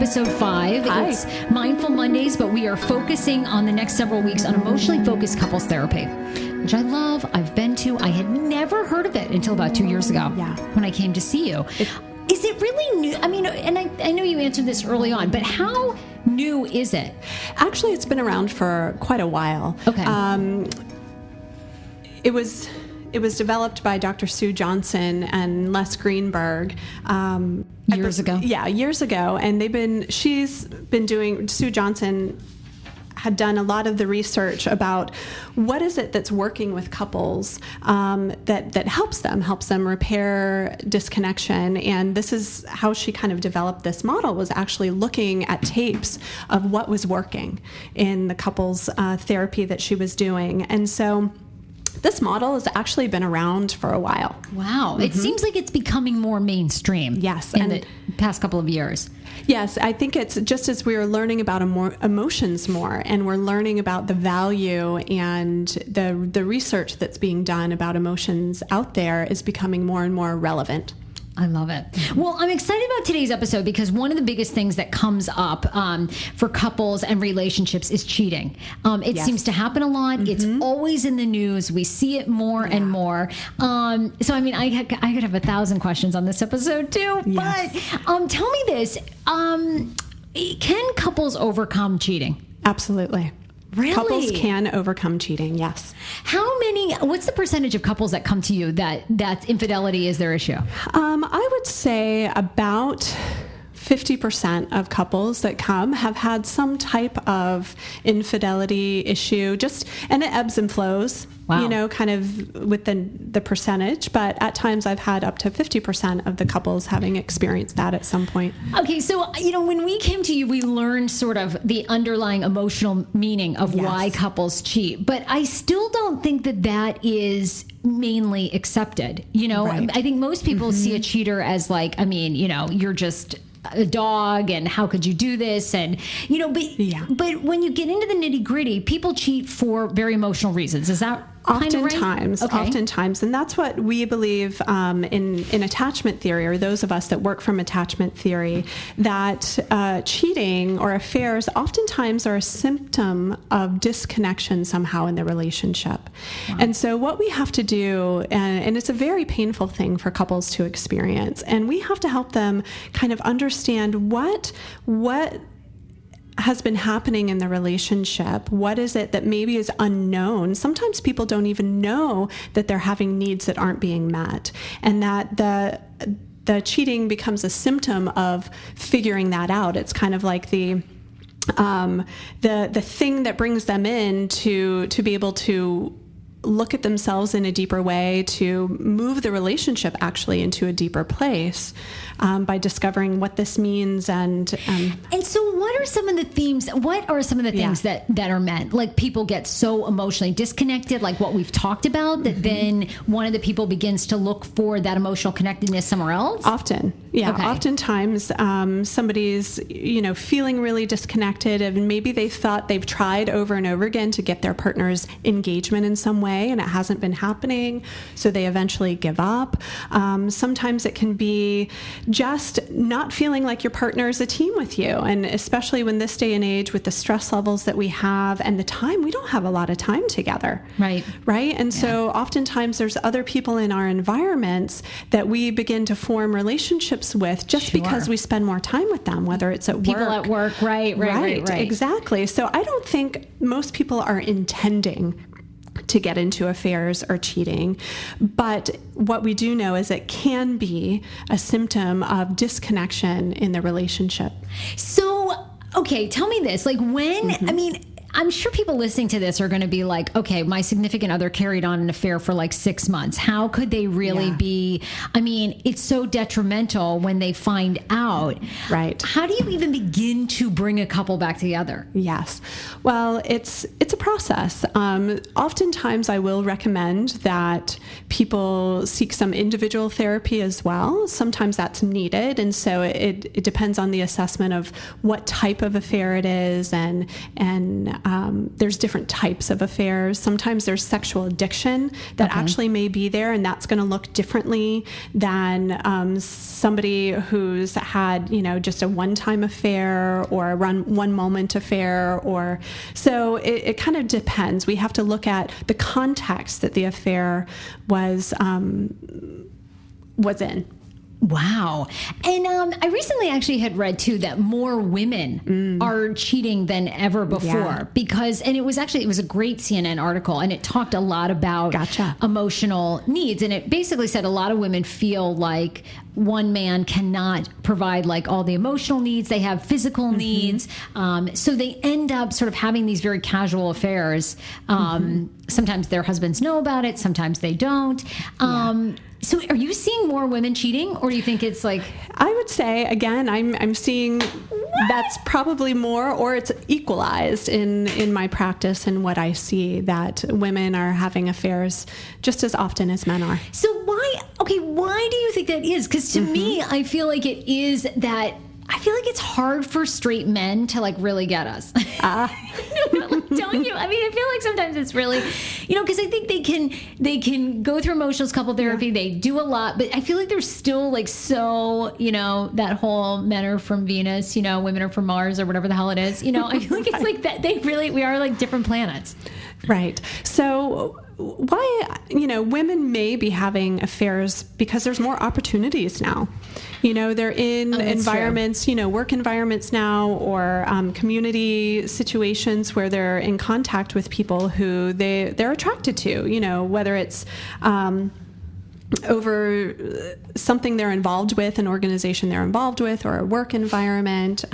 episode 5. Hi. It's Mindful Mondays, but we are focusing on the next several weeks on emotionally focused couples therapy, which I love. I've been to. I had never heard of it until about 2 years ago when I came to see you. Is it really new? I mean, and I know you answered this early on, but how new is it? Actually, it's been around for quite a while. Okay. It was developed by Dr. Sue Johnson and Les Greenberg. Years ago? Yeah, years ago. And Sue Johnson had done a lot of the research about what is it that's working with couples that helps them repair disconnection. And this is how she kind of developed this model, was actually looking at tapes of what was working in the couples therapy that she was doing. And so this model has actually been around for a while. Wow. Mm-hmm. It seems like it's becoming more mainstream. Yes. In the past couple of years. Yes. I think it's just as we're learning about emotions more, and we're learning about the value and the research that's being done about emotions out there is becoming more and more relevant. I love it. Well, I'm excited about today's episode because one of the biggest things that comes up for couples and relationships is cheating. It seems to happen a lot. Mm-hmm. It's always in the news. We see it more and more. So, I mean, I could have 1,000 questions on this episode too. Yes. But tell me this. Can couples overcome cheating? Absolutely. Really? Couples can overcome cheating, yes. What's the percentage of couples that come to you that infidelity is their issue? I would say about 50% of couples that come have had some type of infidelity issue, and it ebbs and flows. Wow. Kind of with the percentage, but at times I've had up to 50% of the couples having experienced that at some point. Okay, so, when we came to you, we learned sort of the underlying emotional meaning of why couples cheat, but I still don't think that is mainly accepted. Right. I think most people see a cheater as like, you're just a dog, and how could you do this? And but when you get into the nitty gritty, people cheat for very emotional reasons. Is that oftentimes? Right? Okay. Oftentimes, and that's what we believe in attachment theory, or those of us that work from attachment theory, that cheating or affairs oftentimes are a symptom of disconnection somehow in the relationship. Wow. And so what we have to do, and it's a very painful thing for couples to experience, and we have to help them kind of understand what has been happening in the relationship. What is it that maybe is unknown? Sometimes people don't even know that they're having needs that aren't being met, and that the cheating becomes a symptom of figuring that out. It's kind of like the thing that brings them in to be able to look at themselves in a deeper way, to move the relationship actually into a deeper place by discovering what this means. And so what are some of the themes? What are some of the things that are meant? Like, people get so emotionally disconnected, like what we've talked about, that then one of the people begins to look for that emotional connectedness somewhere else? Often. Yeah. Okay. Oftentimes somebody's, feeling really disconnected, and maybe they've tried over and over again to get their partner's engagement in some way, and it hasn't been happening, so they eventually give up. Sometimes it can be just not feeling like your partner is a team with you, and especially when this day and age, with the stress levels that we have and the time, we don't have a lot of time together. Right. And so oftentimes there's other people in our environments that we begin to form relationships with just because we spend more time with them, whether it's at people at work. Right. Exactly. So I don't think most people are intending to get into affairs or cheating. But what we do know is it can be a symptom of disconnection in the relationship. So, okay, tell me this. Like, when, I'm sure people listening to this are going to be like, okay, my significant other carried on an affair for like 6 months. How could they really be? It's so detrimental when they find out. Right. How do you even begin to bring a couple back together? Yes. Well, it's a process. Oftentimes I will recommend that people seek some individual therapy as well. Sometimes that's needed. And so it depends on the assessment of what type of affair it is and there's different types of affairs. Sometimes there's sexual addiction that actually may be there, and that's going to look differently than somebody who's had, just a one-time affair or a one moment affair. Or so it kind of depends. We have to look at the context that the affair was in. Wow. And I recently actually had read, too, that more women are cheating than ever before because, and it was a great CNN article, and it talked a lot about emotional needs. And it basically said a lot of women feel like one man cannot provide like all the emotional needs. They have physical needs. So they end up sort of having these very casual affairs. Sometimes their husbands know about it. Sometimes they don't. So are you seeing more women cheating, or do you think it's like... I would say, again, I'm seeing that's probably more, or it's equalized in my practice and what I see, that women are having affairs just as often as men are. So why do you think that is? Because to me, I feel like it is that... I feel like it's hard for straight men to like really get us. Don't you? I mean, I feel like sometimes it's really, because I think they can go through emotional couple therapy. Yeah. They do a lot, but I feel like they're still like so, that whole men are from Venus, women are from Mars or whatever the hell it is. I feel like it's like that. We are like different planets. Right. So why, women may be having affairs because there's more opportunities now. They're in environments, work environments now, or community situations where they're in contact with people who they're attracted to, whether it's over something they're involved with, an organization they're involved with, or a work environment.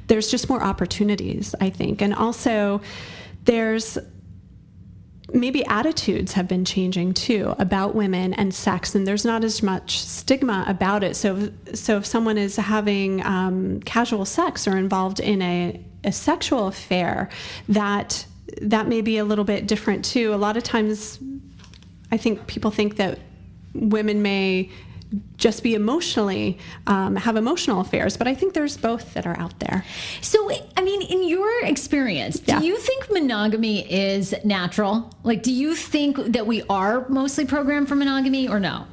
There's just more opportunities, I think. And also there's maybe attitudes have been changing too about women and sex, and there's not as much stigma about it. So if someone is having casual sex or involved in a sexual affair, that may be a little bit different too. A lot of times I think people think that women may just be emotionally, have emotional affairs, but I think there's both that are out there. So, I mean, in your experience, do you think monogamy is natural? Like, do you think that we are mostly programmed for monogamy or no?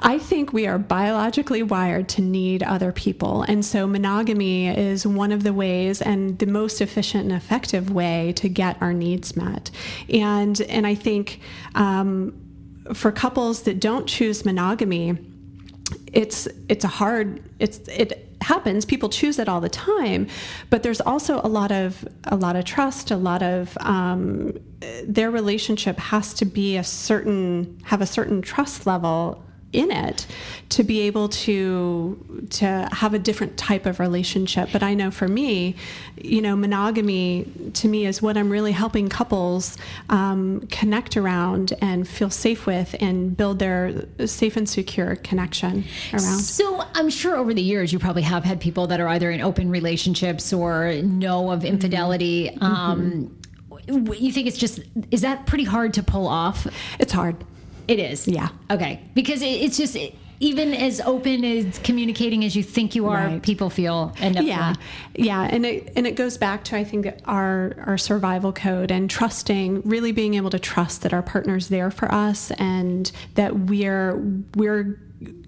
I think we are biologically wired to need other people. And so monogamy is one of the ways and the most efficient and effective way to get our needs met. And I think for couples that don't choose monogamy, it happens. People choose it all the time, but there's also a lot of trust. A lot of their relationship has to be have a certain trust level in it to be able to have a different type of relationship. But I know for me, monogamy to me is what I'm really helping couples connect around and feel safe with and build their safe and secure connection around. So I'm sure over the years you probably have had people that are either in open relationships or know of infidelity. You think is that pretty hard to pull off? It's hard. It is? Yeah. Okay. Because it's just, even as open as communicating as you think you are, people end up feeling. Yeah. And it goes back to, I think, our survival code and trusting, really being able to trust that our partner's there for us and that we're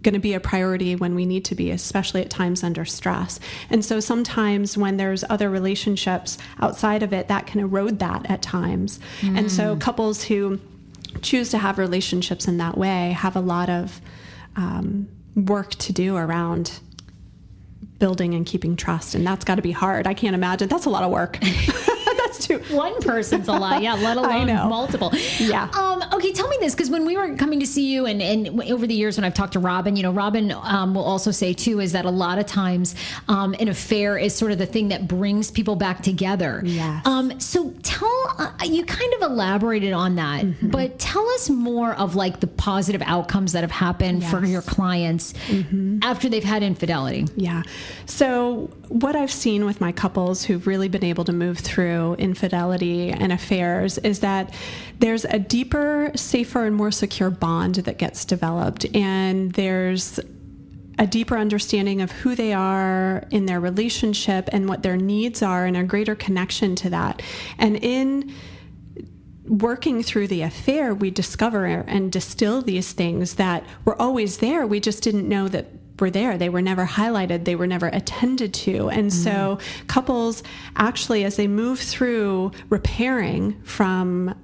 going to be a priority when we need to be, especially at times under stress. And so sometimes when there's other relationships outside of it, that can erode that at times. And so couples who choose to have relationships in that way have a lot of work to do around building and keeping trust, and that's got to be hard. I can't imagine. That's a lot of work. That's too. One person's a lot, let alone multiple. Yeah. Okay, tell me this, because when we were coming to see you, and over the years when I've talked to Robin, Robin will also say too, is that a lot of times an affair is sort of the thing that brings people back together. Yes. So you kind of elaborated on that, but tell us more of like the positive outcomes that have happened for your clients after they've had infidelity. Yeah. So what I've seen with my couples who've really been able to move through infidelity and affairs is that there's a deeper, safer, and more secure bond that gets developed. And there's a deeper understanding of who they are in their relationship and what their needs are, and a greater connection to that. And in working through the affair, we discover and distill these things that were always there. We just didn't know that were there. They were never highlighted. They were never attended to. And so couples actually, as they move through repairing from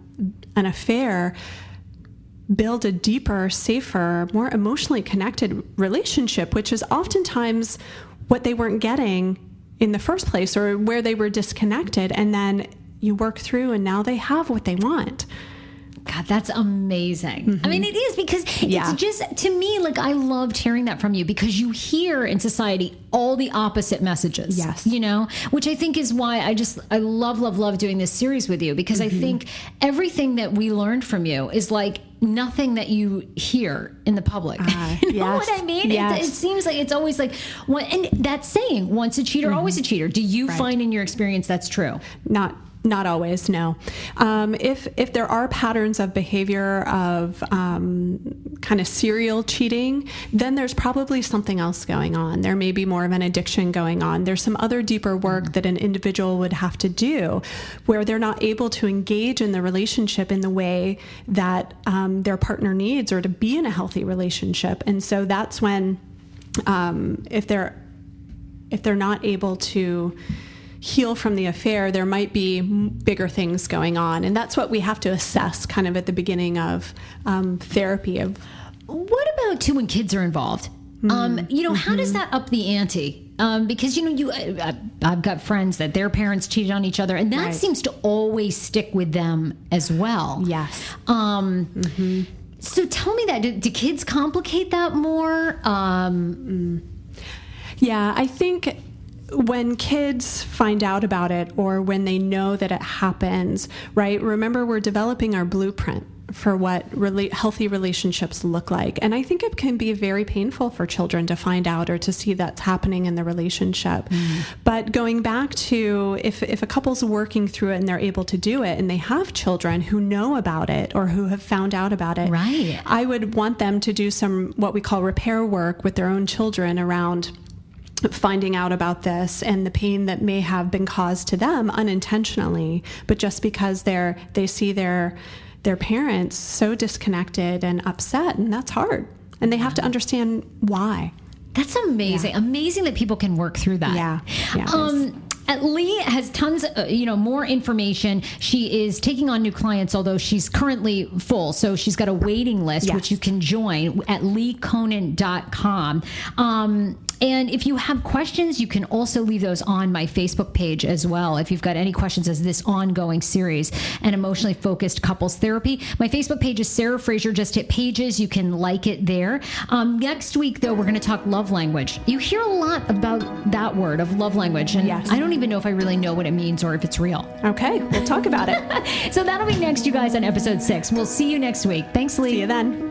an affair, build a deeper, safer, more emotionally connected relationship, which is oftentimes what they weren't getting in the first place, or where they were disconnected. And then you work through, and now they have what they want. God, that's amazing. I mean, it is, because it's just, to me, like, I loved hearing that from you, because you hear in society all the opposite messages. Yes. You know, which I think is why I love doing this series with you, because I think everything that we learned from you is like nothing that you hear in the public. You know what I mean? Yes. It seems like it's always like, and that saying, once a cheater, always a cheater. Do you find in your experience that's true? Not always, no. If there are patterns of behavior of kind of serial cheating, then there's probably something else going on. There may be more of an addiction going on. There's some other deeper work that an individual would have to do, where they're not able to engage in the relationship in the way that their partner needs, or to be in a healthy relationship. And so that's when, if they're not able to heal from the affair, there might be bigger things going on. And that's what we have to assess kind of at the beginning of therapy. What about too when kids are involved? You know, how does that up the ante? Because, you know, I've got friends that their parents cheated on each other, and that seems to always stick with them as well. Yes. So tell me that. Do kids complicate that more? Yeah, I think when kids find out about it, or when they know that it happens, right? Remember, we're developing our blueprint for what healthy relationships look like. And I think it can be very painful for children to find out, or to see that's happening in the relationship. But going back to if a couple's working through it and they're able to do it, and they have children who know about it, or who have found out about it, I would want them to do some what we call repair work with their own children around finding out about this, and the pain that may have been caused to them unintentionally, but just because they see their parents so disconnected and upset, and that's hard. And they have to understand why. That's amazing. Amazing that people can work through that. Leigh has tons, more information. She is taking on new clients, although she's currently full. So she's got a waiting list, which you can join at leighconant.com. And if you have questions, you can also leave those on my Facebook page as well. If you've got any questions as this ongoing series and emotionally focused couples therapy, my Facebook page is Sarah Fraser. Just hit pages. You can like it there. Next week, though, we're going to talk love language. You hear a lot about that word of love language, and I don't even know if I really know what it means or if it's real. Okay, we'll talk about it. So that'll be next, you guys, on episode 6. We'll see you next week. Thanks, Leigh. See you then.